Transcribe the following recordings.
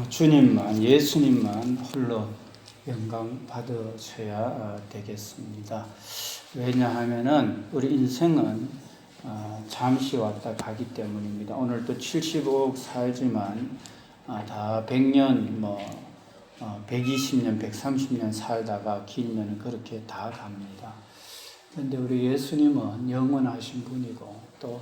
주님만, 예수님만 홀로 영광 받으셔야 되겠습니다. 왜냐하면은 우리 인생은 잠시 왔다 가기 때문입니다. 오늘도 75억 살지만 다 100년, 120년, 130년 살다가 길면 그렇게 다 갑니다. 그런데 우리 예수님은 영원하신 분이고 또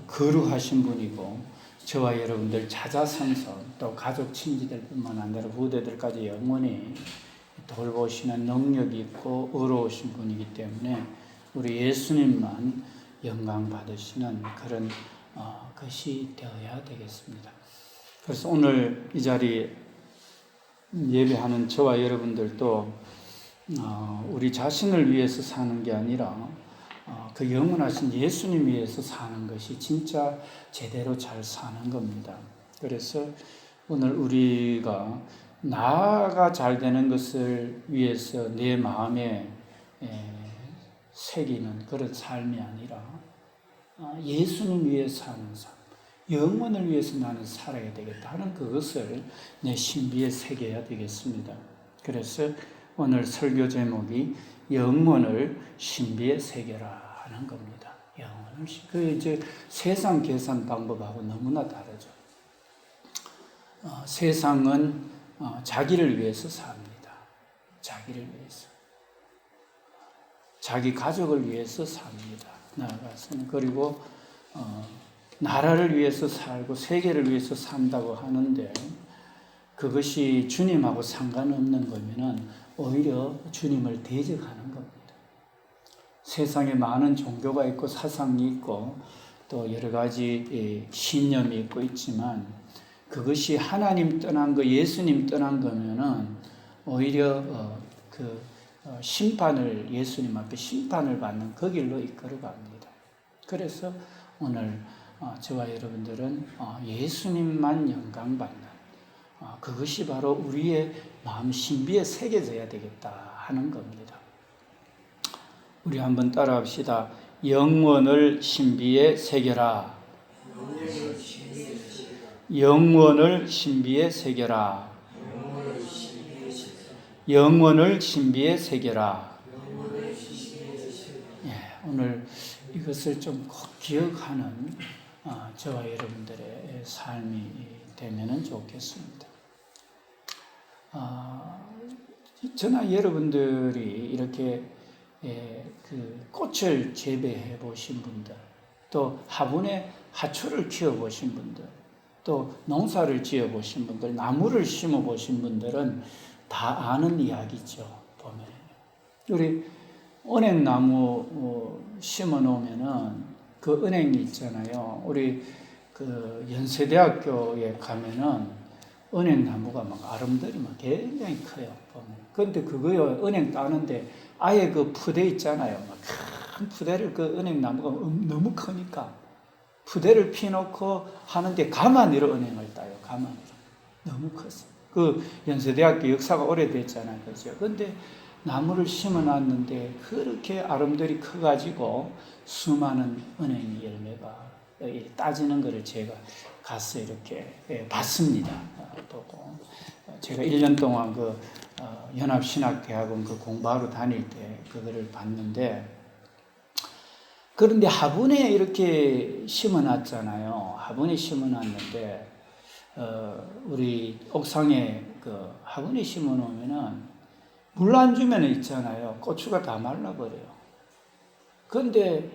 거룩하신 분이고 저와 여러분들 자자손손 또 가족 친지들뿐만 아니라 후대들까지 영원히 돌보시는 능력이 있고 의로우신 분이기 때문에 우리 예수님만 영광 받으시는 그런 것이 되어야 되겠습니다. 그래서 오늘 이 자리에 예배하는 저와 여러분들도 우리 자신을 위해서 사는 게 아니라 그 영원하신 예수님 위해서 사는 것이 진짜 제대로 잘 사는 겁니다. 그래서 오늘 우리가 나가 잘 되는 것을 위해서 내 마음에 새기는 그런 삶이 아니라 예수님 위해서 사는 삶, 영원을 위해서 나는 살아야 되겠다 하는 그것을 내 신비에 새겨야 되겠습니다. 그래서 오늘 설교 제목이 영원을 신비에 새겨라 하는 겁니다. 영원을 이제 세상 계산 방법하고 너무나 다르죠. 세상은 자기를 위해서 삽니다. 자기를 위해서, 자기 가족을 위해서 삽니다. 나아가서는 그리고 나라를 위해서 살고 세계를 위해서 산다고 하는데 그것이 주님하고 상관없는 거면은 오히려 주님을 대적하는 겁니다. 세상에 많은 종교가 있고 사상이 있고 또 여러 가지 신념이 있고 있지만 그것이 하나님 떠난 거, 예수님 떠난 거면은 오히려 심판을 예수님 앞에 심판을 받는 그 길로 이끌어갑니다. 그래서 오늘 저와 여러분들은 예수님만 영광받는 그것이 바로 우리의 마음 신비에 새겨져야 되겠다 하는 겁니다. 우리 한번 따라합시다. 영원을 신비에 새겨라. 영원을 신비에 새겨라. 영원을 신비에 새겨라. 오늘 이것을 좀 꼭 기억하는 저와 여러분들의 삶이 되면 좋겠습니다. 저나 여러분들이 이렇게 그 꽃을 재배해 보신 분들, 또 화분에 화초를 키워 보신 분들, 또 농사를 지어 보신 분들, 나무를 심어 보신 분들은 다 아는 이야기죠. 보면 우리 은행나무 심어 놓으면은 그 은행이 있잖아요. 우리 그 연세대학교에 가면은 은행나무가 막 아름들이 막 굉장히 커요. 보면. 그런데 그거요 은행 따는데 아예 그 푸대 있잖아요. 막 큰 푸대를 그 은행나무가 너무 크니까 푸대를 피놓고 하는데 가마니로 은행을 따요. 가마니로. 너무 컸어. 그 연세대학교 역사가 오래됐잖아요. 그죠? 근데 나무를 심어놨는데 그렇게 아름들이 커가지고 수많은 은행 열매가 따지는 것을 제가 가서 이렇게 봤습니다. 보고 제가 1년 동안 그 연합신학대학원 그 공부하러 다닐 때 그거를 봤는데 그런데 화분에 이렇게 심어놨잖아요. 화분에 심어놨는데 우리 옥상에 그 화분에 심어놓으면은 물 안 주면 있잖아요. 고추가 다 말라버려요. 그런데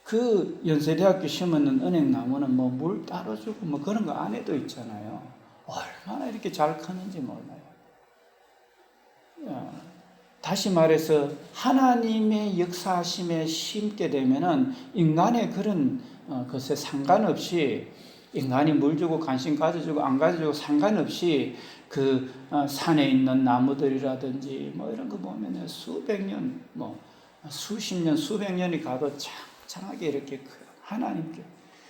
그 연세대학교 심었는 은행나무는 뭐 물 따로 주고 뭐 그런 거 안 해도 있잖아요. 얼마나 이렇게 잘 크는지 몰라요. 다시 말해서 하나님의 역사하심에 심게 되면은 인간의 그런 것에 상관없이 인간이 물 주고 관심 가져주고 안 가져주고 상관없이 그 산에 있는 나무들이라든지 뭐 이런 거 보면은 수백 년, 뭐 수십 년, 수백 년이 가도 창창하게 이렇게 커요. 하나님께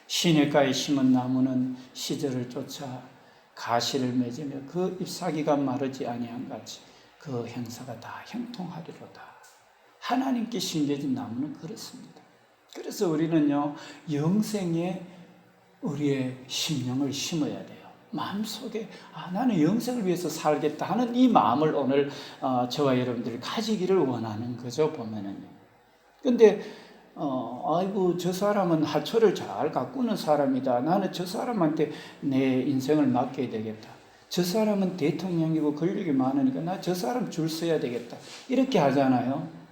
시냇가에 심은 나무는 시절을 쫓아 가시를 맺으며 그 잎사귀가 마르지 아니한 같이 그 형사가 다 형통하리로다. 하나님께 심겨진 나무는 그렇습니다. 그래서 우리는요 영생에 우리의 심령을 심어야 돼요. 마음속에 나는 영생을 위해서 살겠다 하는 이 마음을 오늘 저와 여러분들이 가지기를 원하는 거죠, 보면은요. 근데 아이고 저 사람은 하초를 잘 가꾸는 사람이다. 나는 저 사람한테 내 인생을 맡겨야 되겠다. 저 사람은 대통령이고 권력이 많으니까 나 저 사람 줄 서야 되겠다. 이렇게 하잖아요.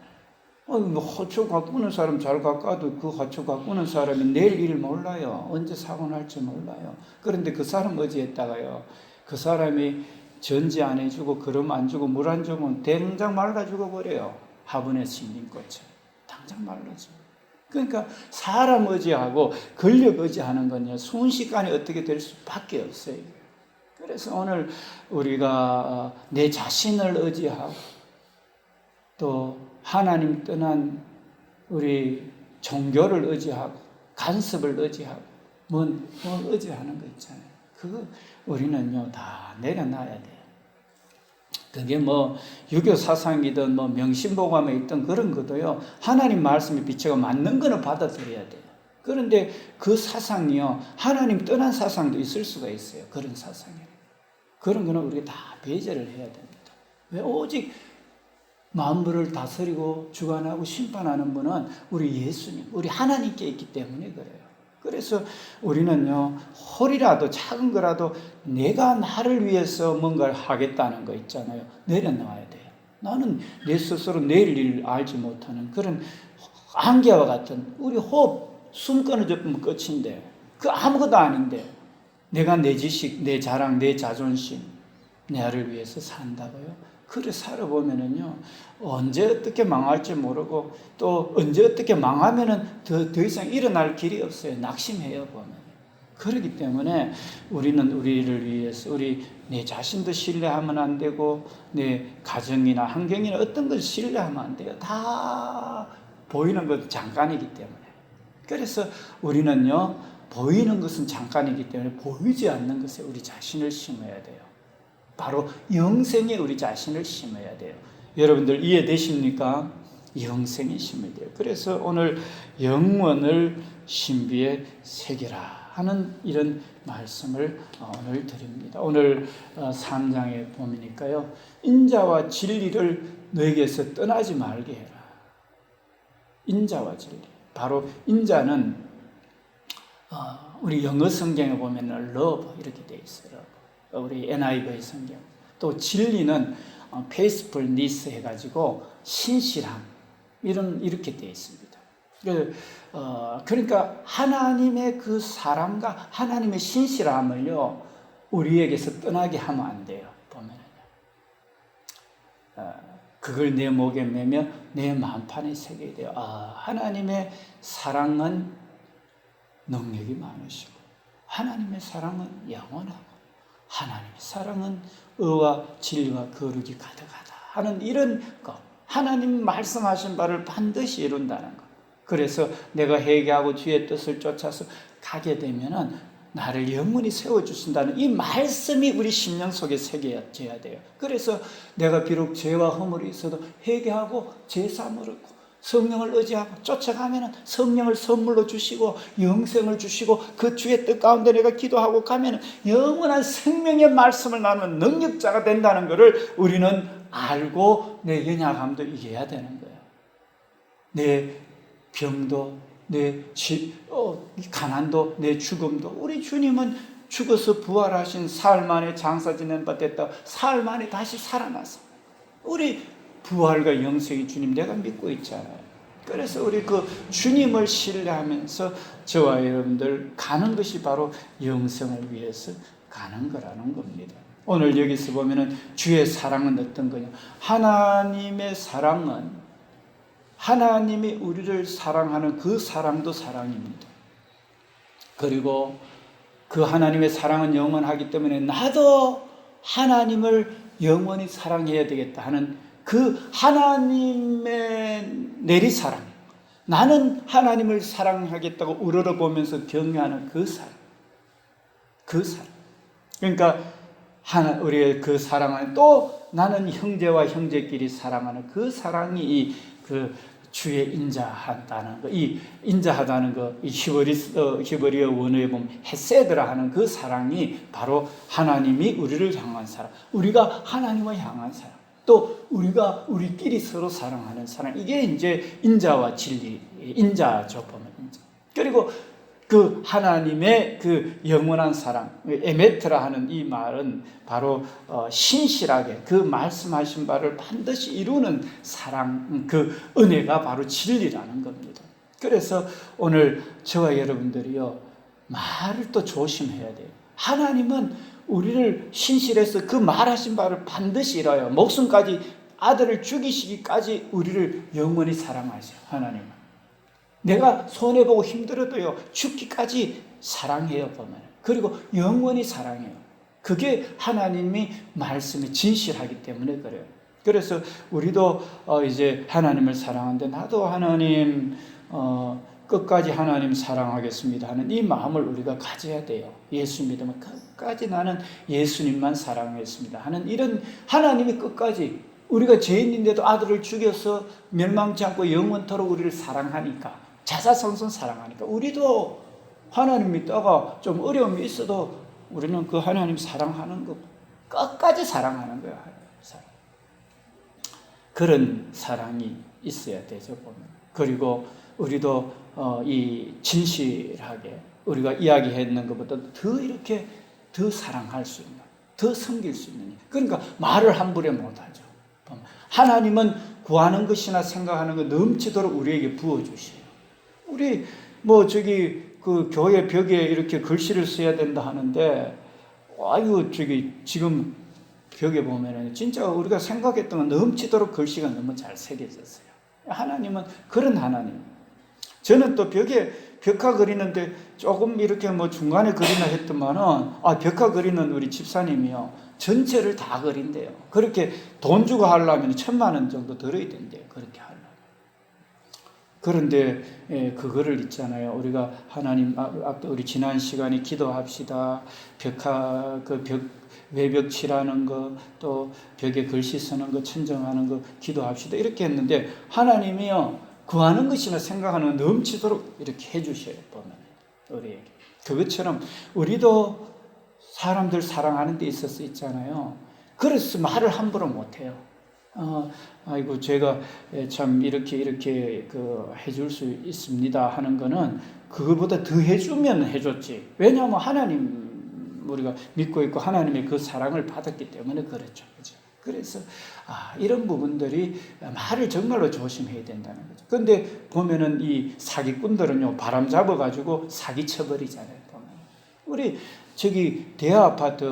뭐 화초 가꾸는 사람 잘 가까도 그 화초 가꾸는 사람이 내일 일 몰라요. 언제 사고 날지 몰라요. 그런데 그 사람 의지했다가요. 그 사람이 전지 안 해주고 그름 안 주고 물 안 주면 당장 말라 죽어버려요. 화분에 심린 꽃처럼 당장 말라져. 그러니까 사람 의지하고 권력 의지하는 건요. 순식간에 어떻게 될 수밖에 없어요. 그래서 오늘 우리가 내 자신을 의지하고 또 하나님 떠난 우리 종교를 의지하고 간섭을 의지하고 뭘 의지하는 거 있잖아요. 그거 우리는요 다 내려놔야 돼요. 그게 뭐 유교 사상이든 뭐 명심보감에 있던 그런 것도요 하나님 말씀에 비춰가 맞는 거는 받아들여야 돼요. 그런데 그 사상이요 하나님 떠난 사상도 있을 수가 있어요. 그런 사상이. 그런 거는 우리가 다 배제를 해야 됩니다. 왜 오직 만물을 다스리고 주관하고 심판하는 분은 우리 예수님, 우리 하나님께 있기 때문에 그래요. 그래서 우리는요, 홀이라도 작은 거라도 내가 나를 위해서 뭔가를 하겠다는 거 있잖아요. 내려놔야 돼요. 나는 내 스스로 내일 일을 알지 못하는 그런 안개와 같은 우리 호흡, 숨 끊어져면 끝인데, 그 아무것도 아닌데, 내가 내 지식, 내 자랑, 내 자존심, 나를 위해서 산다고요? 그래 살아보면은요, 언제 어떻게 망할지 모르고, 또 언제 어떻게 망하면은 더 이상 일어날 길이 없어요. 낙심해요, 보면. 그렇기 때문에 우리는 우리를 위해서, 내 자신도 신뢰하면 안 되고, 내 가정이나 환경이나 어떤 걸 신뢰하면 안 돼요. 다 보이는 건 잠깐이기 때문에. 그래서 우리는요, 보이는 것은 잠깐이기 때문에 보이지 않는 것에 우리 자신을 심어야 돼요. 바로 영생에 우리 자신을 심어야 돼요. 여러분들 이해되십니까? 영생에 심어야 돼요. 그래서 오늘 영원을 신비에 새겨라 하는 이런 말씀을 오늘 드립니다. 오늘 3장에 보니까요. 인자와 진리를 너에게서 떠나지 말게 해라. 인자와 진리. 바로 인자는 우리 영어 성경에 보면 love 이렇게 돼 있어요. 우리 NIV 성경. 또 진리는 faithfulness 해가지고 신실함 이렇게 되어 있습니다. 그러니까 하나님의 그 사랑과 하나님의 신실함을요 우리에게서 떠나게 하면 안 돼요. 보면은요. 그걸 내 목에 매며 내 마음판에 새겨야 돼요. 하나님의 사랑은 능력이 많으시고 하나님의 사랑은 영원하고 하나님의 사랑은 의와 진리와 거룩이 가득하다 하는 이런 것, 하나님 말씀하신 바를 반드시 이룬다는 것. 그래서 내가 회개하고 주의 뜻을 쫓아서 가게 되면은 나를 영원히 세워주신다는 이 말씀이 우리 심령 속에 새겨져야 돼요. 그래서 내가 비록 죄와 허물이 있어도 회개하고 제사함을 얻고 성령을 의지하고 쫓아가면은 성령을 선물로 주시고 영생을 주시고 그 주의 뜻 가운데 내가 기도하고 가면은 영원한 생명의 말씀을 나누는 능력자가 된다는 것을 우리는 알고 내 연약함도 이겨야 되는 거예요. 내 병도, 내 가난도, 내 죽음도. 우리 주님은 죽어서 부활하신 사흘 만에 장사 지낸 바 됐다. 사흘 만에 다시 살아나서 우리 부활과 영생이 주님 내가 믿고 있잖아요. 그래서 우리 그 주님을 신뢰하면서 저와 여러분들 가는 것이 바로 영생을 위해서 가는 거라는 겁니다. 오늘 여기서 보면은 주의 사랑은 어떤 거냐? 하나님의 사랑은 하나님이 우리를 사랑하는 그 사랑도 사랑입니다. 그리고 그 하나님의 사랑은 영원하기 때문에 나도 하나님을 영원히 사랑해야 되겠다 하는 그 하나님의 내리사랑, 나는 하나님을 사랑하겠다고 우러러보면서 경외하는 그 사랑. 그러니까 우리의 그 사랑은 또 나는 형제와 형제끼리 사랑하는 그 사랑이 그 주의 인자한다는 거, 이 인자하다는 거, 이 히브리어 원어에 보면 헤세드라 하는 그 사랑이 바로 하나님이 우리를 향한 사랑, 우리가 하나님을 향한 사랑, 또 우리가 우리끼리 서로 사랑하는 사랑, 이게 이제 인자와 진리, 인자죠, 보면 인자. 그리고 그 하나님의 그 영원한 사랑, 에메트라 하는 이 말은 바로 신실하게 그 말씀하신 바를 반드시 이루는 사랑, 그 은혜가 바로 진리라는 겁니다. 그래서 오늘 저와 여러분들이요, 말을 또 조심해야 돼요. 하나님은 우리를 신실해서 그 말하신 바를 반드시 이뤄요. 목숨까지, 아들을 죽이시기까지 우리를 영원히 사랑하세요, 하나님은. 내가 손해보고 힘들어도요, 죽기까지 사랑해요, 보면. 그리고 영원히 사랑해요. 그게 하나님이 말씀이 진실하기 때문에 그래요. 그래서 우리도 이제 하나님을 사랑하는데, 나도 하나님, 끝까지 하나님 사랑하겠습니다 하는 이 마음을 우리가 가져야 돼요. 예수 믿으면 끝까지 나는 예수님만 사랑하겠습니다 하는 이런, 하나님이 끝까지, 우리가 죄인인데도 아들을 죽여서 멸망치 않고 영원토록 우리를 사랑하니까, 자사성성 사랑하니까, 우리도 하나님 믿다가 좀 어려움이 있어도 우리는 그 하나님 사랑하는 거 끝까지 사랑하는 거야. 사랑. 그런 사랑이 있어야 되죠, 보면. 그리고 우리도 이 진실하게 우리가 이야기했는 것보다 더 이렇게 더 사랑할 수 있는, 더 섬길 수 있는, 그러니까 말을 함부로 못하죠. 하나님은 구하는 것이나 생각하는 것 넘치도록 우리에게 부어주시요. 우리 그 교회 벽에 이렇게 글씨를 써야 된다 하는데, 아이고 지금 벽에 보면은 진짜 우리가 생각했던 건 넘치도록 글씨가 너무 잘 새겨졌어요. 하나님은 그런 하나님. 저는 또 벽에 벽화 그리는데 조금 이렇게 중간에 그리나 했더만은, 벽화 그리는 우리 집사님이요, 전체를 다 그린대요. 그렇게 돈 주고 하려면 1,000,000원 정도 들어야 된대요. 그렇게 하려면. 그런데 그거를 있잖아요. 우리가 하나님, 우리 지난 시간에 기도합시다. 외벽 칠하는 거, 또 벽에 글씨 쓰는 거, 천정하는 거 기도합시다. 이렇게 했는데, 하나님이요, 구하는 것이나 생각하는 거 넘치도록 이렇게 해주셔요, 보면. 우리에게. 그것처럼 우리도 사람들 사랑하는 데 있어서 있잖아요. 그래서 말을 함부로 못해요. 아이고, 제가 참 이렇게 해줄 수 있습니다 하는 거는, 그거보다 더 해주면 해줬지. 왜냐하면 하나님, 우리가 믿고 있고 하나님의 그 사랑을 받았기 때문에 그렇죠. 그죠? 그래서 이런 부분들이 말을 정말로 조심해야 된다는 거죠. 그런데 보면은 이 사기꾼들은요, 바람 잡아가지고 사기 쳐버리잖아요. 보면. 우리 대하 아파트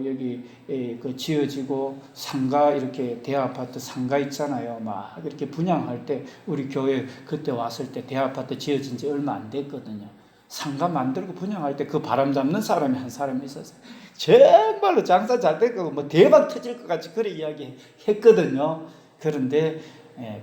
여기 그 지어지고 상가, 이렇게 대하 아파트 상가 있잖아요. 막 이렇게 분양할 때, 우리 교회 그때 왔을 때 대하 아파트 지어진 지 얼마 안 됐거든요. 상가 만들고 분양할 때 그 바람 잡는 사람이 한 사람이 있었어요. 정말로 장사 잘 될 거고 대박 터질 것 같이 그래 이야기 했거든요. 그런데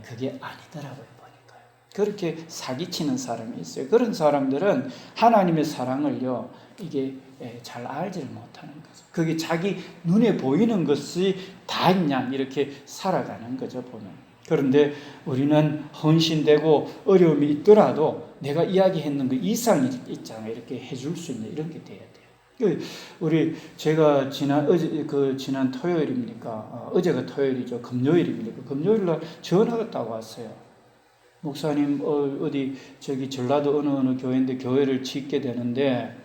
그게 아니더라고요, 보니까요. 그렇게 사기치는 사람이 있어요. 그런 사람들은 하나님의 사랑을요, 이게 잘 알지를 못하는 거죠. 그게 자기 눈에 보이는 것이 다인 이렇게 살아가는 거죠, 보면. 그런데 우리는 헌신되고 어려움이 있더라도 내가 이야기했는 그 이상이 있잖아요. 이렇게 해줄 수 있는 이런 게 돼야 돼요. 제가 지난 토요일입니까? 어제가 토요일이죠. 금요일입니까? 금요일날 전화가 딱 왔어요. 목사님, 어디 전라도 어느 교회인데 교회를 짓게 되는데,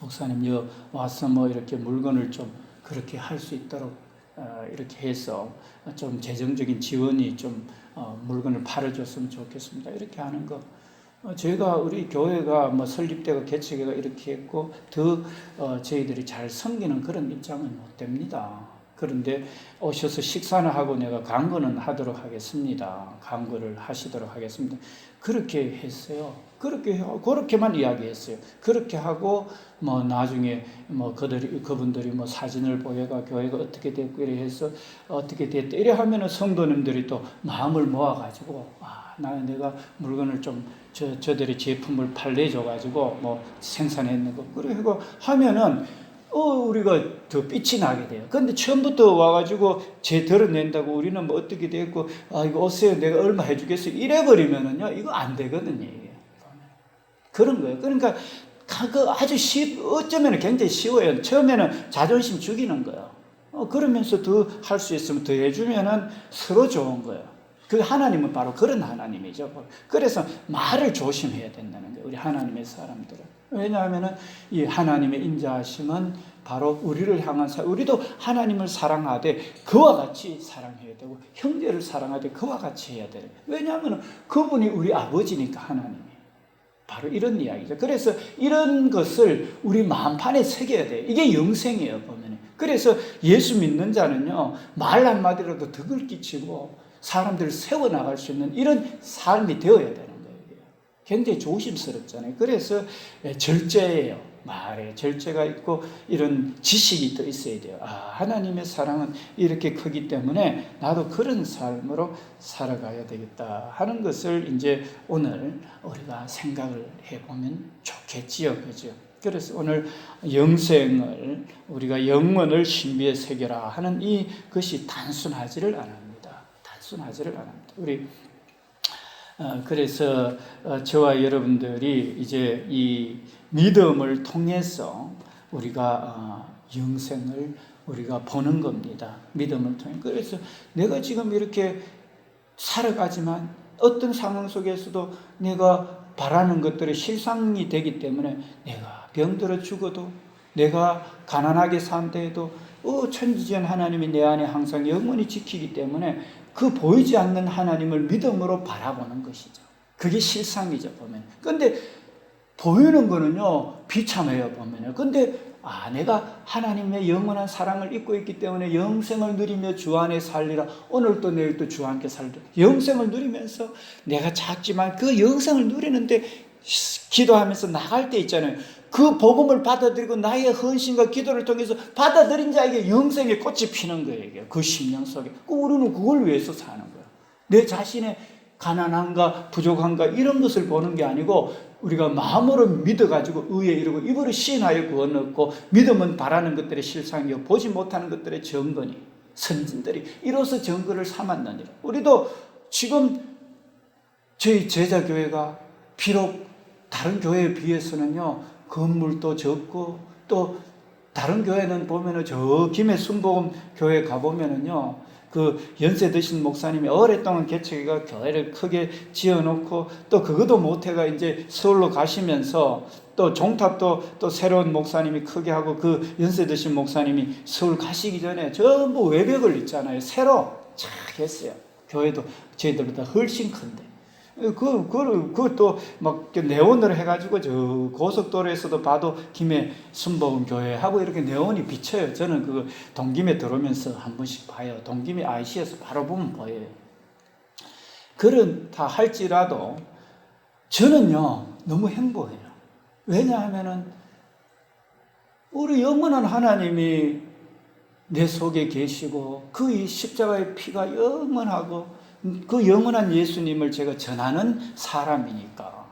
목사님 와서 이렇게 물건을 좀 그렇게 할 수 있도록 이렇게 해서 좀 재정적인 지원이 좀 물건을 팔아줬으면 좋겠습니다. 이렇게 하는 거. 저희가 우리 교회가 설립대가 개척회가 이렇게 했고 더 저희들이 잘 섬기는 그런 입장은 못 됩니다. 그런데 오셔서 식사는 하고 내가 강구는 하도록 하겠습니다. 강구를 하시도록 하겠습니다. 그렇게 했어요. 그렇게만 이야기했어요. 그렇게 하고 나중에 그분들이 사진을 보여가 교회가 어떻게 됐고 이래 해서 어떻게 됐다 이래 하면은 성도님들이 또 마음을 모아가지고 나는 내가 물건을 좀 저들의 제품을 판매줘가지고 생산했는 거 그래 하고 하면은 우리가 더 빛이 나게 돼요. 근데 처음부터 와가지고 제 드러낸다고 우리는 뭐 어떻게 됐고, 이거 오세요. 내가 얼마 해주겠어요. 이래버리면은요, 이거 안 되거든요, 이게. 그런 거예요. 그러니까, 아주 어쩌면 굉장히 쉬워요. 처음에는 자존심 죽이는 거예요. 그러면서 더 할 수 있으면 더 해주면은 서로 좋은 거예요. 그 하나님은 바로 그런 하나님이죠. 그래서 말을 조심해야 된다는 거예요. 우리 하나님의 사람들은. 왜냐하면은 이 하나님의 인자하심은 바로 우리를 향한 우리도 하나님을 사랑하되 그와 같이 사랑해야 되고 형제를 사랑하되 그와 같이 해야 돼요. 왜냐하면 그분이 우리 아버지니까 하나님이. 바로 이런 이야기죠. 그래서 이런 것을 우리 마음판에 새겨야 돼요. 이게 영생이에요, 보면. 그래서 예수 믿는 자는요, 말 한마디라도 덕을 끼치고 사람들을 세워나갈 수 있는 이런 삶이 되어야 되는 거예요. 굉장히 조심스럽잖아요. 그래서 절제예요. 말에 절제가 있고 이런 지식이 또 있어야 돼요. 하나님의 사랑은 이렇게 크기 때문에 나도 그런 삶으로 살아가야 되겠다 하는 것을 이제 오늘 우리가 생각을 해보면 좋겠지요. 그죠? 그래서 오늘 영생을 우리가 영원을 신비에 새겨라 하는 이것이 단순하지를 않습니다. 단순하지를 않습니다. 우리 그래서 저와 여러분들이 이제 이 믿음을 통해서 우리가 영생을 우리가 보는 겁니다. 믿음을 통해. 그래서 내가 지금 이렇게 살아가지만 어떤 상황 속에서도 내가 바라는 것들이 실상이 되기 때문에 내가 병들어 죽어도 내가 가난하게 산데도 천지전 하나님이 내 안에 항상 영원히 지키기 때문에 그 보이지 않는 하나님을 믿음으로 바라보는 것이죠. 그게 실상이죠, 보면. 근데 보이는 거는요, 비참해요, 보면요. 근데 내가 하나님의 영원한 사랑을 잊고 있기 때문에 영생을 누리며 주 안에 살리라. 오늘도 내일도 주 함께 살리라. 영생을 누리면서 내가 작지만 그 영생을 누리는데 기도하면서 나갈 때 있잖아요. 그 복음을 받아들이고 나의 헌신과 기도를 통해서 받아들인 자에게 영생의 꽃이 피는 거예요. 그 심령 속에. 우리는 그걸 위해서 사는 거예요. 내 자신의 가난한가 부족한가 이런 것을 보는 게 아니고 우리가 마음으로 믿어가지고 의에 이르고 입으로 시인하여 구원받고 믿음은 바라는 것들의 실상이요 보지 못하는 것들의 정건이 선진들이 이로써 정건을 삼았느니라. 우리도 지금 저희 제자교회가 비록 다른 교회에 비해서는요 건물도 적고 또 다른 교회는 보면은 저 김해 순복음 교회 가보면은요 그 연세 드신 목사님이 오랫동안 개척해가 교회를 크게 지어놓고 또 그것도 못해가 이제 서울로 가시면서 또 종탑도 또 새로운 목사님이 크게 하고 그 연세 드신 목사님이 서울 가시기 전에 전부 외벽을 있잖아요. 새로 착 했어요. 교회도 저희들보다 훨씬 큰데. 그것도 막 네온으로 해가지고 저 고속도로에서도 봐도 김해 순복음 교회 하고 이렇게 네온이 비쳐요. 저는 그 동김에 들어오면서 한 번씩 봐요. 동김에 IC에서 바로 보면 보여요. 그렇다 할지라도 저는요 너무 행복해요. 왜냐하면은 우리 영원한 하나님이 내 속에 계시고 그 이 십자가의 피가 영원하고 그 영원한 예수님을 제가 전하는 사람이니까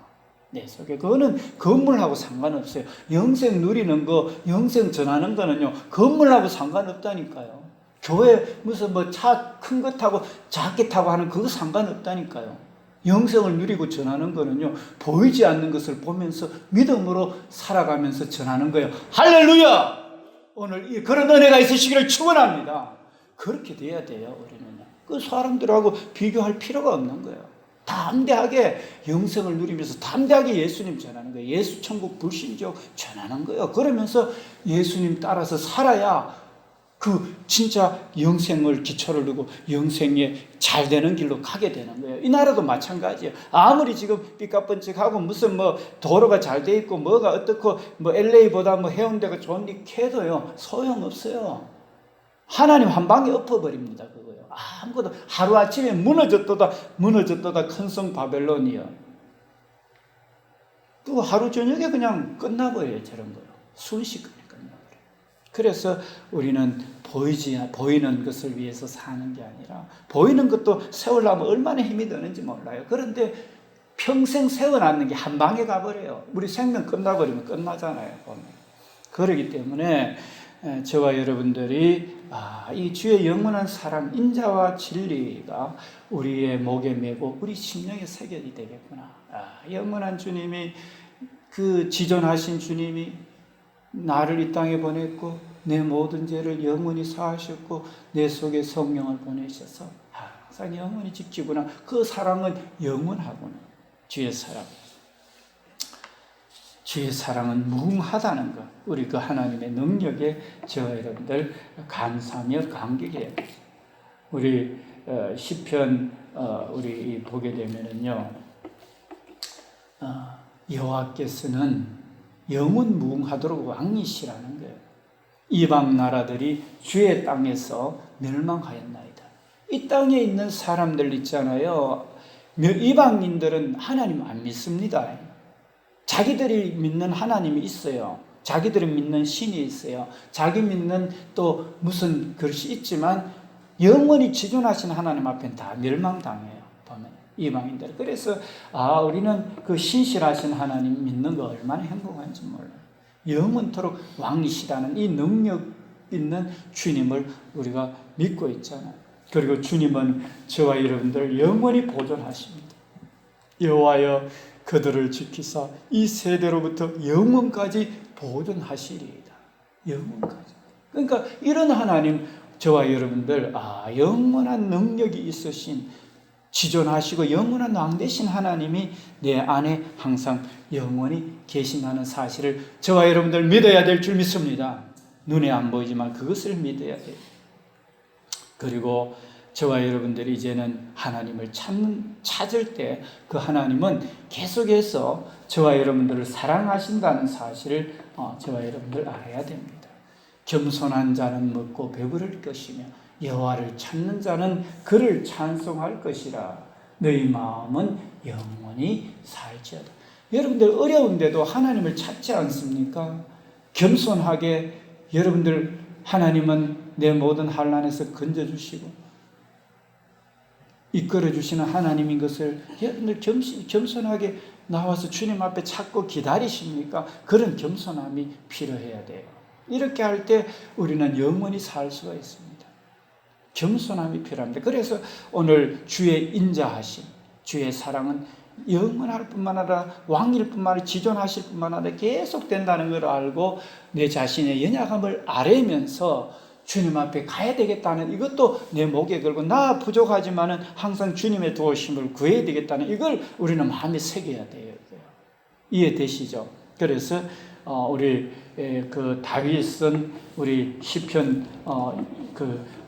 내 속에 그거는 건물하고 상관없어요. 영생 누리는 거 영생 전하는 거는요 건물하고 상관없다니까요. 교회 무슨 뭐 차 큰 거 타고 작게 타고 하는 그거 상관없다니까요. 영생을 누리고 전하는 거는요 보이지 않는 것을 보면서 믿음으로 살아가면서 전하는 거예요. 할렐루야! 오늘 그런 은혜가 있으시기를 축원합니다. 그렇게 돼야 돼요. 우리는 그 사람들하고 비교할 필요가 없는 거예요. 담대하게 영생을 누리면서 담대하게 예수님 전하는 거예요. 예수 천국 불신족 전하는 거예요. 그러면서 예수님 따라서 살아야 그 진짜 영생을 기초를 두고 영생에 잘 되는 길로 가게 되는 거예요. 이 나라도 마찬가지예요. 아무리 지금 삐까뻔쩍하고 무슨 뭐 도로가 잘 돼 있고 뭐가 어떻고 뭐 LA보다 뭐 해운대가 좋은 데 캐도요 소용없어요. 하나님 한 방에 엎어버립니다. 그거요. 아무것도 하루아침에 무너졌도다 큰 성 바벨론이요. 또 하루 저녁에 그냥 끝나버려요. 저런 거요. 순식간에 끝나버려요. 그래서 우리는 보이는 것을 위해서 사는 게 아니라 보이는 것도 세우려면 얼마나 힘이 드는지 몰라요. 그런데 평생 세워놨는 게 한 방에 가버려요. 우리 생명 끝나버리면 끝나잖아요. 보면. 그렇기 때문에 저와 여러분들이 이 주의 영원한 사랑, 인자와 진리가 우리의 목에 메고 우리 심령에 새겨야 되겠구나. 영원한 주님이, 그 지존하신 주님이 나를 이 땅에 보냈고 내 모든 죄를 영원히 사하셨고 내 속에 성령을 보내셔서 항상 영원히 지키구나. 그 사랑은 영원하구나. 주의 사랑. 주의 사랑은 무궁하다는 것, 우리 그 하나님의 능력에 저와 여러분들 감사하며 감격해야 돼요. 우리 시편 우리 보게 되면은요, 여호와께서는 영원 무궁하도록 왕이시라는 거예요. 이방 나라들이 주의 땅에서 멸망하였나이다. 이 땅에 있는 사람들 있잖아요. 이방인들은 하나님 안 믿습니다. 자기들이 믿는 하나님이 있어요. 자기들이 믿는 신이 있어요. 자기 믿는 또 무슨 것이 있지만 영원히 지존하신 하나님 앞엔 다 멸망당해요. 보면 이방인들. 그래서 우리는 그 신실하신 하나님 믿는 거 얼마나 행복한지 몰라요. 영원토록 왕이시라는 이 능력 있는 주님을 우리가 믿고 있잖아요. 그리고 주님은 저와 여러분들 영원히 보존하십니다. 여호와여 그들을 지키사 이 세대로부터 영원까지 보존하시리이다. 영원까지. 그러니까 이런 하나님, 저와 여러분들 영원한 능력이 있으신, 지존하시고 영원한 왕 되신 하나님이 내 안에 항상 영원히 계신다는 사실을 저와 여러분들 믿어야 될 줄 믿습니다. 눈에 안 보이지만 그것을 믿어야 돼요. 그리고 저와 여러분들이 이제는 하나님을 찾을 때 그 하나님은 계속해서 저와 여러분들을 사랑하신다는 사실을 저와 여러분들 알아야 됩니다. 겸손한 자는 먹고 배부를 것이며 여호와를 찾는 자는 그를 찬송할 것이라. 너희 마음은 영원히 살지어다. 여러분들 어려운데도 하나님을 찾지 않습니까? 겸손하게 여러분들, 하나님은 내 모든 환난에서 건져주시고 이끌어주시는 하나님인 것을 여러분들 겸손하게 나와서 주님 앞에 찾고 기다리십니까? 그런 겸손함이 필요해야 돼요. 이렇게 할 때 우리는 영원히 살 수가 있습니다. 겸손함이 필요합니다. 그래서 오늘 주의 인자하심, 주의 사랑은 영원할 뿐만 아니라 왕일 뿐만 아니라 지존하실 뿐만 아니라 계속 된다는 걸 알고 내 자신의 연약함을 아뢰면서 주님 앞에 가야 되겠다는, 이것도 내 목에 걸고 나 부족하지만은 항상 주님의 도우심을 구해야 되겠다는, 이걸 우리는 마음에 새겨야 돼요. 이해되시죠? 그래서 우리 그 다윗은 우리 시편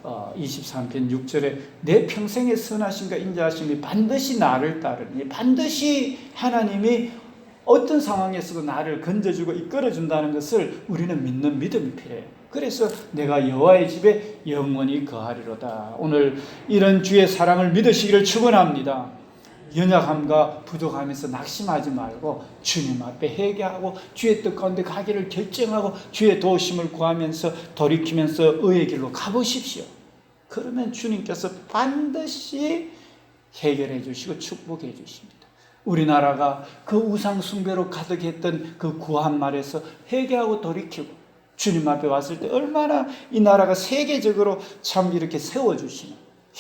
23편 6절에 내 평생의 선하심과 인자하심이 반드시 나를 따르니, 반드시 하나님이 어떤 상황에서도 나를 건져주고 이끌어준다는 것을 우리는 믿는 믿음이 필요해요. 그래서 내가 여호와의 집에 영원히 거하리로다. 오늘 이런 주의 사랑을 믿으시기를 축원합니다. 연약함과 부족함에서 낙심하지 말고 주님 앞에 회개하고 주의 뜻 가운데 가기를 결정하고 주의 도우심을 구하면서 돌이키면서 의의 길로 가보십시오. 그러면 주님께서 반드시 해결해 주시고 축복해 주십니다. 우리나라가 그 우상 숭배로 가득했던 그 구한 말에서 회개하고 돌이키고 주님 앞에 왔을 때 얼마나 이 나라가 세계적으로 참 이렇게 세워주시는,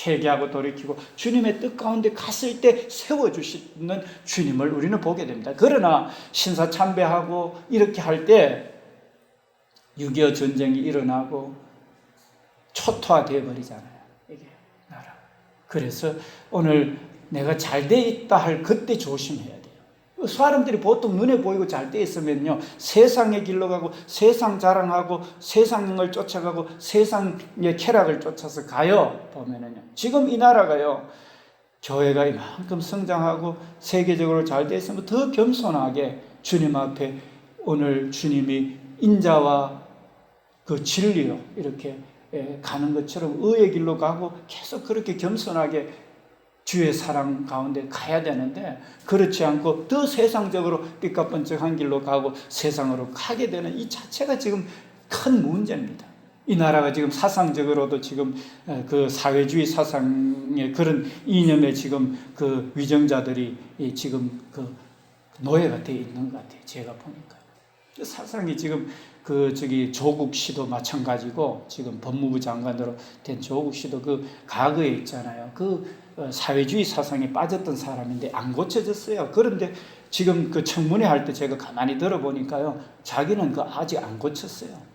회개하고 돌이키고 주님의 뜻 가운데 갔을 때 세워주시는 주님을 우리는 보게 됩니다. 그러나 신사참배하고 이렇게 할 때 6.25 전쟁이 일어나고 초토화되어 버리잖아요. 이게 나라. 그래서 오늘 내가 잘 돼 있다 할 그때 조심해야 돼요. 사람들이 보통 눈에 보이고 잘 돼 있으면요, 세상의 길로 가고 세상 자랑하고 세상을 쫓아가고 세상의 쾌락을 쫓아서 가요. 보면은요, 지금 이 나라가요, 교회가 이만큼 성장하고 세계적으로 잘 돼 있으면 더 겸손하게 주님 앞에 오늘 주님이 인자와 그 진리로 이렇게 가는 것처럼 의의 길로 가고 계속 그렇게 겸손하게 주의 사랑 가운데 가야 되는데, 그렇지 않고 더 세상적으로 삐까뻔쩍한 길로 가고 세상으로 가게 되는 이 자체가 지금 큰 문제입니다. 이 나라가 지금 사상적으로도 지금 그 사회주의 사상의 그런 이념에 지금 그 위정자들이 지금 그 노예가 되어 있는 것 같아요. 제가 보니까. 사상이 지금 조국 씨도 마찬가지고, 지금 법무부 장관으로 된 조국 씨도 그 과거에 있잖아요. 사회주의 사상에 빠졌던 사람인데 안 고쳐졌어요. 그런데 지금 그 청문회 할 때 제가 가만히 들어보니까요, 자기는 아직 안 고쳤어요.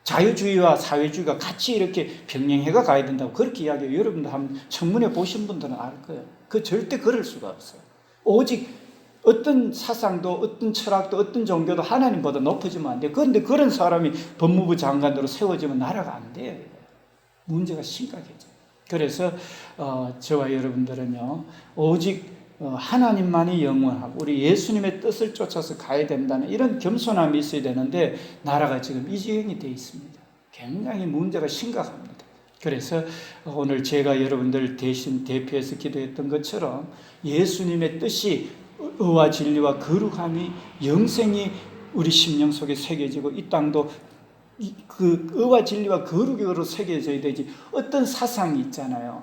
자유주의와 사회주의가 같이 이렇게 병행해가 가야 된다고 그렇게 이야기해요. 여러분들 한번 청문회 보신 분들은 알 거예요. 절대 그럴 수가 없어요. 오직 어떤 사상도, 어떤 철학도, 어떤 종교도 하나님보다 높아지면 안 돼요. 그런데 그런 사람이 법무부 장관으로 세워지면 나라가 안 돼요. 문제가 심각해져요. 그래서 저와 여러분들은요, 오직 하나님만이 영원하고 우리 예수님의 뜻을 쫓아서 가야 된다는 이런 겸손함이 있어야 되는데, 나라가 지금 이 지경이 되어 있습니다. 굉장히 문제가 심각합니다. 그래서 오늘 제가 여러분들 대신 대표해서 기도했던 것처럼 예수님의 뜻이, 의와 진리와 거룩함이, 영생이 우리 심령 속에 새겨지고, 이 땅도 그 의와 진리와 거룩으로 새겨져야 되지, 어떤 사상이 있잖아요,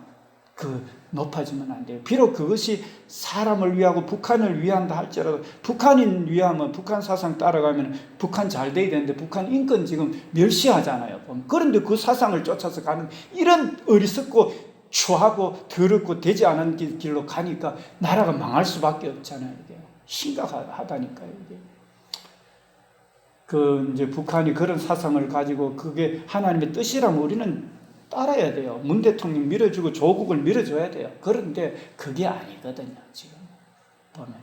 높아지면 안 돼요. 비록 그것이 사람을 위하고 북한을 위한다 할지라도, 북한인 위하면 북한 사상 따라가면 북한 잘 돼야 되는데 북한 인권 지금 멸시하잖아요. 그런데 그 사상을 쫓아서 가는 이런 어리석고 추하고 더럽고 되지 않은 길로 가니까 나라가 망할 수밖에 없잖아요. 이게 심각하다니까요. 이게. 이제 북한이 그런 사상을 가지고 그게 하나님의 뜻이라면 우리는 따라야 돼요. 문 대통령 밀어주고 조국을 밀어줘야 돼요. 그런데 그게 아니거든요, 지금 보면.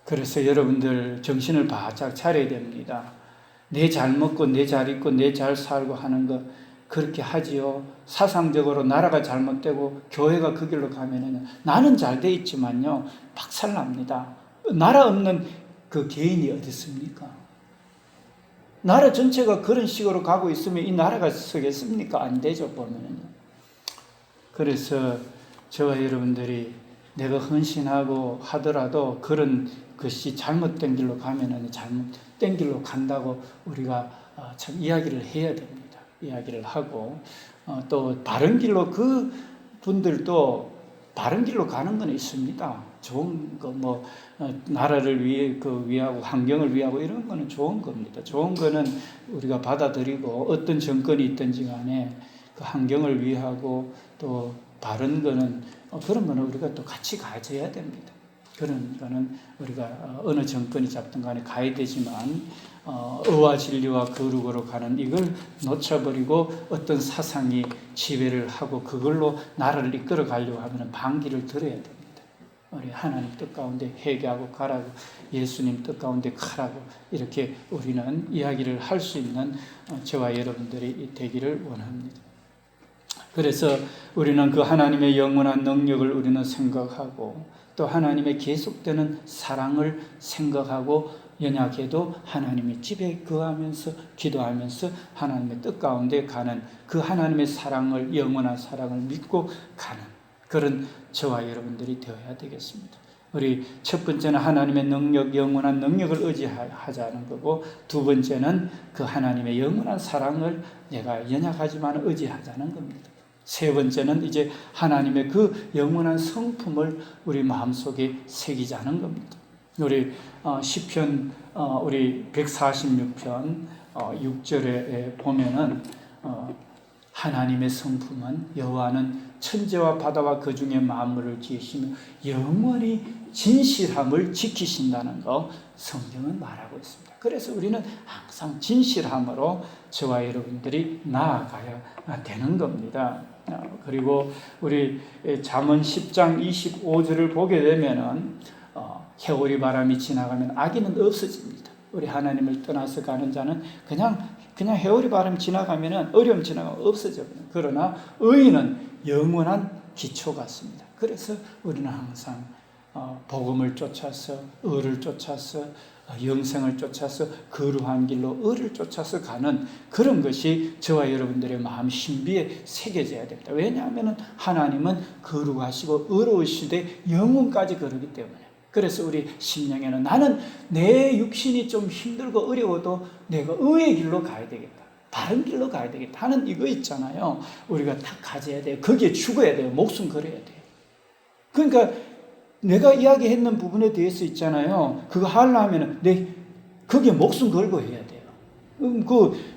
그래서 여러분들 정신을 바짝 차려야 됩니다. 내 잘 먹고 내 잘 입고 내 잘 살고 하는 거 그렇게 하지요. 사상적으로 나라가 잘못되고 교회가 그 길로 가면은 나는 잘 돼 있지만요, 박살납니다. 나라 없는 그 개인이 어디 있습니까? 나라 전체가 그런 식으로 가고 있으면 이 나라가 서겠습니까? 안 되죠, 보면은요. 그래서 저와 여러분들이 내가 헌신하고 하더라도 그런 것이 잘못된 길로 가면은 잘못된 길로 간다고 우리가 참 이야기를 해야 됩니다. 이야기를 하고, 또 바른 길로, 그 분들도 바른 길로 가는 건 있습니다. 좋은 거, 나라를 위하고 환경을 위하고 이런 거는 좋은 겁니다. 좋은 거는 우리가 받아들이고, 어떤 정권이 있든지 간에 그 환경을 위하고 또 바른 거는, 그런 거는 우리가 또 같이 가져야 됩니다. 그런 거는 우리가 어느 정권이 잡든 간에 가야 되지만, 의와 진리와 거룩으로 가는 이걸 놓쳐버리고 어떤 사상이 지배를 하고 그걸로 나라를 이끌어 가려고 하면 반기를 들어야 됩니다. 우리 하나님 뜻 가운데 회개하고 가라고, 예수님 뜻 가운데 가라고, 이렇게 우리는 이야기를 할 수 있는 저와 여러분들이 되기를 원합니다. 그래서 우리는 그 하나님의 영원한 능력을 우리는 생각하고, 또 하나님의 계속되는 사랑을 생각하고, 연약해도 하나님의 집에 거하면서 기도하면서 하나님의 뜻 가운데 가는 그 하나님의 사랑을, 영원한 사랑을 믿고 가는 그런 저와 여러분들이 되어야 되겠습니다. 우리 첫 번째는 하나님의 능력, 영원한 능력을 의지하자는 거고, 두 번째는 그 하나님의 영원한 사랑을 내가 연약하지만 의지하자는 겁니다. 세 번째는 이제 하나님의 그 영원한 성품을 우리 마음속에 새기자는 겁니다. 우리 시편 우리 146편 6절에 보면은 하나님의 성품은 여호와는 천지와 바다와 그 중에 만물을 지으시며 영원히 진실함을 지키신다는 거 성경은 말하고 있습니다. 그래서 우리는 항상 진실함으로 저와 여러분들이 나아가야 되는 겁니다. 그리고 우리 잠언 10장 25절을 보게 되면은 해오리 바람이 지나가면 악인은 없어집니다. 우리 하나님을 떠나서 가는 자는 그냥 해오리 바람 지나가면은, 어려움 지나가면 없어져요. 그러나 의인은 영원한 기초 같습니다. 그래서 우리는 항상 복음을 쫓아서, 의를 쫓아서, 영생을 쫓아서, 거룩한 길로 의를 쫓아서 가는 그런 것이 저와 여러분들의 마음 신비에 새겨져야 됩니다. 왜냐하면 하나님은 거룩하시고 의로우시되 영원까지 거르기 때문에. 그래서 우리 심령에는 나는 내 육신이 좀 힘들고 어려워도 내가 의의 길로 가야 되겠다, 바른 길로 가야 되겠다 하는 이거 있잖아요. 우리가 다 가져야 돼요. 거기에 죽어야 돼요. 목숨 걸어야 돼요. 그러니까 내가 이야기했는 부분에 대해서 있잖아요. 그거 하려면 내 거기에 목숨 걸고 해야 돼요.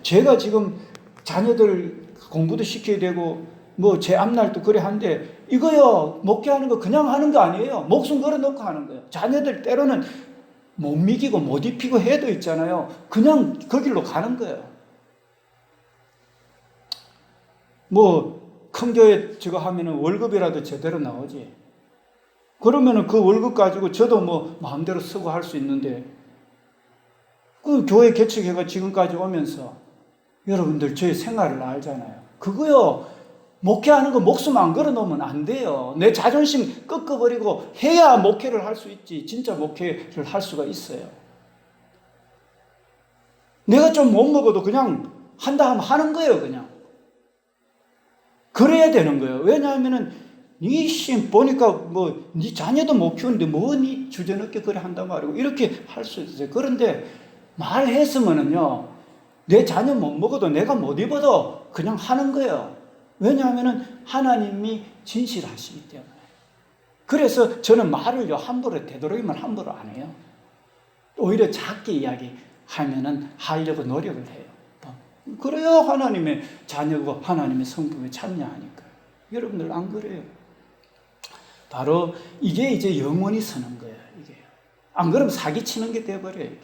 제가 지금 자녀들 공부도 시켜야 되고, 뭐 제 앞날도 그래 하는데, 이거요, 목회하는 거 그냥 하는 거 아니에요. 목숨 걸어 놓고 하는 거예요. 자녀들 때로는 못 미기고 못 입히고 해도 있잖아요. 그냥 그 길로 가는 거예요. 뭐 큰 교회 저거 하면은 월급이라도 제대로 나오지. 그러면은 그 월급 가지고 저도 뭐 마음대로 쓰고 할 수 있는데, 그 교회 개척해가 지금까지 오면서 여러분들 저의 생활을 알잖아요. 그거요, 목회하는 거 목숨 안 걸어 놓으면 안 돼요. 내 자존심 꺾어버리고 해야 목회를 할 수 있지. 진짜 목회를 할 수가 있어요. 내가 좀 못 먹어도 그냥 한다 하면 하는 거예요, 그냥. 그래야 되는 거예요. 왜냐하면은 니 보니까 뭐 니 자녀도 못 키우는데 뭐 니 주저넘게 그래 한단 말이고 이렇게 할 수 있어요. 그런데 말했으면은요, 내 자녀 못 먹어도 내가 못 입어도 그냥 하는 거예요. 왜냐하면은 하나님이 진실하시기 때문에. 그래서 저는 말을요, 함부로, 되도록이면 함부로 안 해요. 오히려 작게 이야기하면은 하려고 노력을 해요. 그래야 하나님의 자녀고 하나님의 성품에 참여하니까. 여러분들 안 그래요? 바로 이게 이제 영원히 서는 거예요. 이게 안 그러면 사기치는 게 돼버려요. 이게.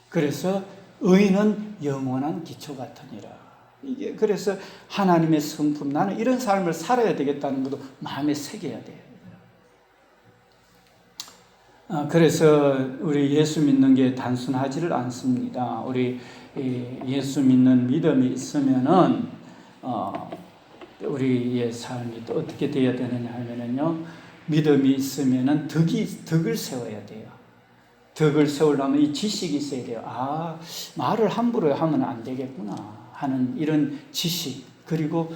그래서 의인은 영원한 기초 같으니라. 이게 그래서 하나님의 성품, 나는 이런 삶을 살아야 되겠다는 것도 마음에 새겨야 돼요. 그래서 우리 예수 믿는 게 단순하지를 않습니다. 우리 예수 믿는 믿음이 있으면은 우리의 삶이 또 어떻게 되어야 되느냐 하면은요, 믿음이 있으면은 덕을 세워야 돼요. 덕을 세우려면 이 지식이 있어야 돼요. 말을 함부로 하면 안 되겠구나 하는 이런 지식, 그리고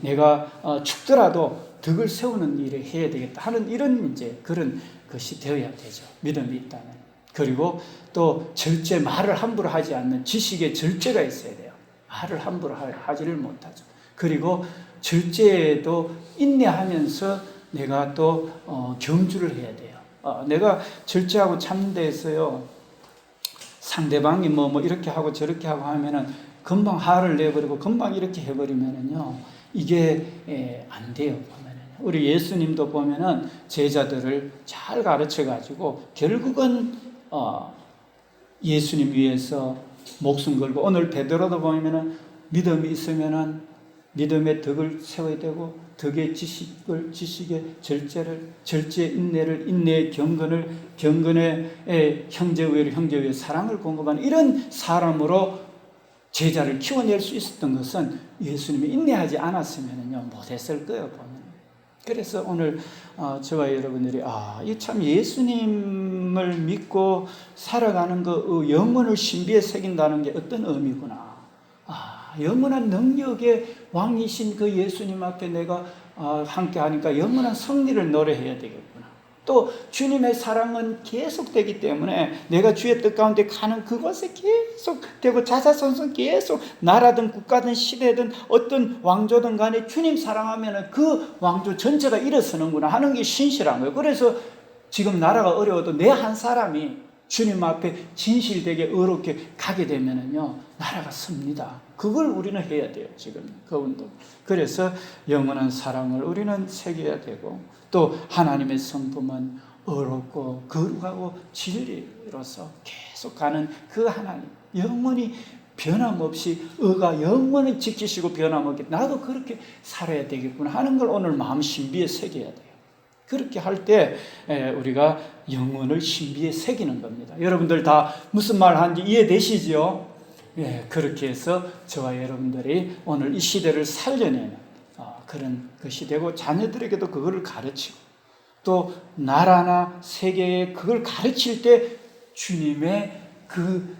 내가 죽더라도 덕을 세우는 일을 해야 되겠다 하는 이런 이제 그런 것이 되어야 되죠. 믿음이 있다면. 그리고 또 절제, 말을 함부로 하지 않는 지식의 절제가 있어야 돼요. 말을 함부로 하지를 못하죠. 그리고 절제에도 인내하면서 내가 또 경주를 해야 돼요. 내가 절제하고 참는 데에서요, 상대방이 뭐 이렇게 하고 저렇게 하고 하면은 금방 화를 내버리고 금방 이렇게 해버리면은요, 이게 안 돼요. 보면은 우리 예수님도 보면은 제자들을 잘 가르쳐 가지고 결국은 예수님 위해서 목숨 걸고, 오늘 베드로도 보면은 믿음이 있으면은 믿음의 덕을 세워야 되고, 덕의 지식의 절제의 인내를, 인내의 경건의 형제의 형제의 사랑을 공급하는 이런 사람으로 제자를 키워낼 수 있었던 것은 예수님이 인내하지 않았으면요 못했을 거예요, 보면. 그래서 오늘 저와 여러분들이 이 참 예수님을 믿고 살아가는 그 영혼을 신비에 새긴다는 게 어떤 의미구나. 영원한 능력의 왕이신 그 예수님 앞에 내가 함께 하니까 영원한 승리를 노래해야 되겠구나. 또 주님의 사랑은 계속되기 때문에 내가 주의 뜻 가운데 가는 그곳에 계속되고, 자자손손 계속 나라든 국가든 시대든 어떤 왕조든 간에 주님 사랑하면 그 왕조 전체가 일어서는구나 하는 게 신실한 거예요. 그래서 지금 나라가 어려워도 내 한 사람이 주님 앞에 진실되게 의롭게 가게 되면은요, 나라가 섭니다. 그걸 우리는 해야 돼요, 지금 그분도. 그래서 영원한 사랑을 우리는 새겨야 되고, 또 하나님의 성품은 의롭고 거룩하고 진리로서 계속 가는 그 하나님, 영원히 변함없이 의가 영원히 지키시고 변함없게 나도 그렇게 살아야 되겠구나 하는 걸 오늘 마음 신비에 새겨야 돼요. 그렇게 할 때 우리가 영혼을 신비에 새기는 겁니다. 여러분들 다 무슨 말 하는지 이해되시죠? 그렇게 해서 저와 여러분들이 오늘 이 시대를 살려내는 그런 것이 되고, 자녀들에게도 그거를 가르치고, 또 나라나 세계에 그걸 가르칠 때 주님의 그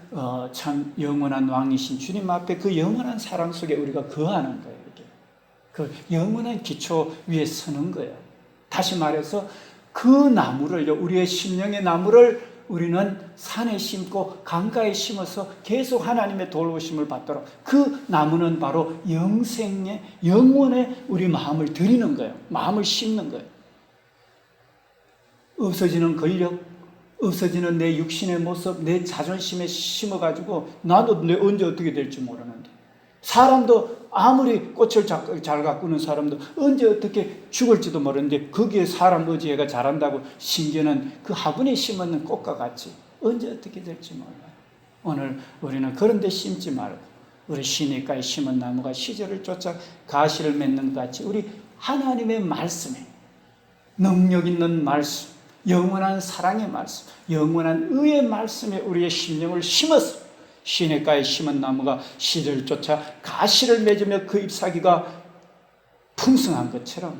참 영원한 왕이신 주님 앞에 그 영원한 사랑 속에 우리가 거하는 거예요. 이렇게. 그 영원한 기초 위에 서는 거예요. 다시 말해서 그 나무를요, 우리의 심령의 나무를 우리는 산에 심고 강가에 심어서 계속 하나님의 돌보심을 받도록, 그 나무는 바로 영생의 영원의 우리 마음을 드리는 거예요. 마음을 심는 거예요. 없어지는 권력, 없어지는 내 육신의 모습, 내 자존심에 심어가지고 나도 내 언제 어떻게 될지 모르는데, 사람도 아무리 꽃을 잘 가꾸는 사람도 언제 어떻게 죽을지도 모르는데 거기에 사람 의지가 잘한다고 심지어는 그 화분에 심었는 꽃과 같이 언제 어떻게 될지 몰라요. 오늘 우리는 그런 데 심지 말고 우리 시냇가에 심은 나무가 시절을 쫓아 가시를 맺는 것 같이 우리 하나님의 말씀에, 능력 있는 말씀, 영원한 사랑의 말씀, 영원한 의의 말씀에 우리의 심령을 심어서 시냇가에 심은 나무가 시를 쫓아 가시를 맺으며 그 잎사귀가 풍성한 것처럼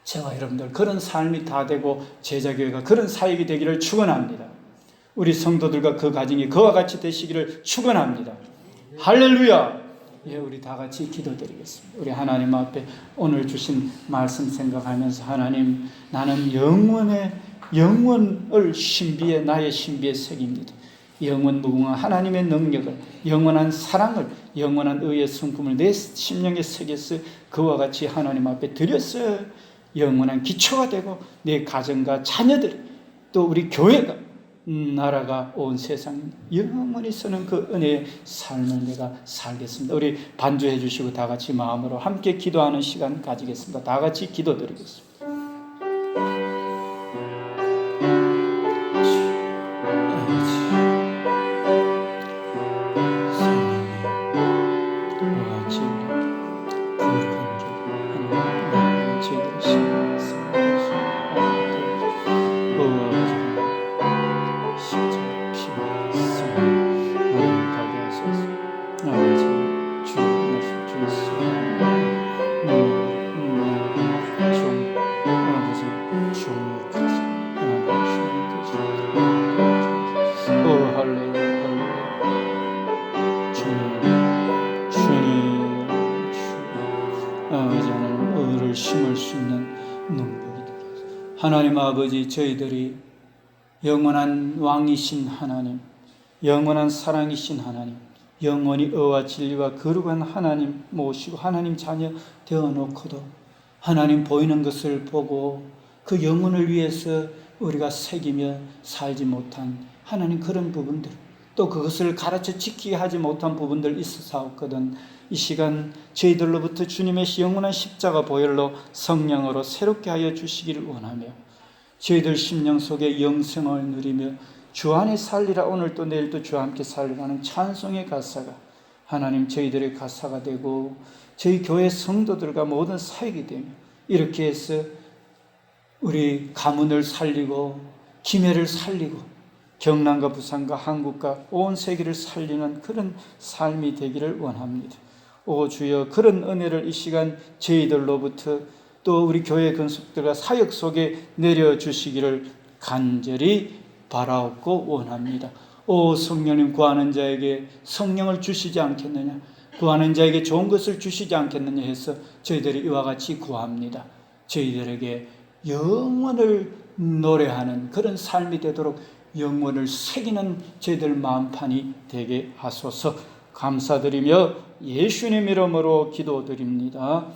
저와 여러분들 그런 삶이 다 되고 제자교회가 그런 사역이 되기를 축원합니다. 우리 성도들과 그 가정이 그와 같이 되시기를 축원합니다. 할렐루야. 예, 우리 다 같이 기도드리겠습니다. 우리 하나님 앞에 오늘 주신 말씀 생각하면서, 하나님, 나는 영원을 신비에, 나의 신비에 새깁니다. 영원 무궁한 하나님의 능력을, 영원한 사랑을, 영원한 의의 성품을 내 심령에 새겨서 그와 같이 하나님 앞에 드려서 영원한 기초가 되고 내 가정과 자녀들, 또 우리 교회가, 나라가, 온 세상 영원히 서는 그 은혜의 삶을 내가 살겠습니다. 우리 반주해 주시고 다 같이 마음으로 함께 기도하는 시간 가지겠습니다. 다 같이 기도드리겠습니다. 하나님 아버지, 저희들이 영원한 왕이신 하나님, 영원한 사랑이신 하나님, 영원히 의와 진리와 거룩한 하나님 모시고 하나님 자녀 되어놓고도 하나님 보이는 것을 보고 그 영혼을 위해서 우리가 새기며 살지 못한 하나님 그런 부분들, 또 그것을 가르쳐 지키게 하지 못한 부분들 있어서거든 이 시간 저희들로부터 주님의 영원한 십자가 보혈로 성령으로 새롭게 하여 주시기를 원하며, 저희들 심령 속에 영생을 누리며 주 안에 살리라, 오늘도 내일도 주와 함께 살리라는 찬송의 가사가 하나님 저희들의 가사가 되고 저희 교회 성도들과 모든 사역이 되며, 이렇게 해서 우리 가문을 살리고 김해를 살리고 경남과 부산과 한국과 온 세계를 살리는 그런 삶이 되기를 원합니다. 오 주여, 그런 은혜를 이 시간 저희들로부터 또 우리 교회 건축들과 사역 속에 내려주시기를 간절히 바라옵고 원합니다. 오 성령님, 구하는 자에게 성령을 주시지 않겠느냐, 구하는 자에게 좋은 것을 주시지 않겠느냐 해서 저희들이 이와 같이 구합니다. 저희들에게 영원을 노래하는 그런 삶이 되도록 영원을 새기는 저희들 마음판이 되게 하소서. 감사드리며 예수님 이름으로 기도드립니다.